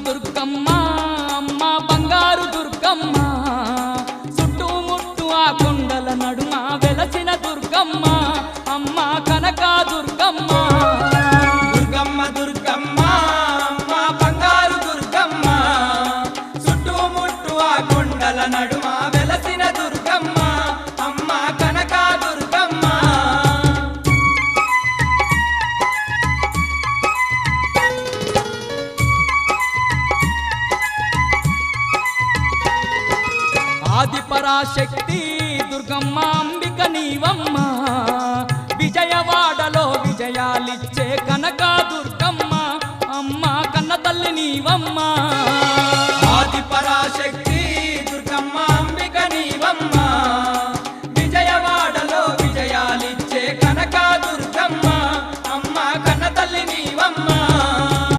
దుర్గమ్మ అమ్మ బంగారు దుర్గమ్మ చుట్టుముట్టు ఆ కొండల నడుమ వెలసిన దుర్గమ్మ అమ్మ కనక దుర్గమ్మ దుర్గమ్మ దుర్గమ్మ అమ్మ బంగారు దుర్గమ్మ చుట్టుముట్టు ఆ కొండల నడుమ వెలసిన దుర్గమ్మ అమ్మ కనక దుర్గమ్మ ఆదిపరాశక్తి దుర్గమ్మ అంబిక నీవమ్మ విజయవాడలో విజయాలిచ్చే కనక దుర్గమ్మ అమ్మ కన్న తల్లి నీవమ్మ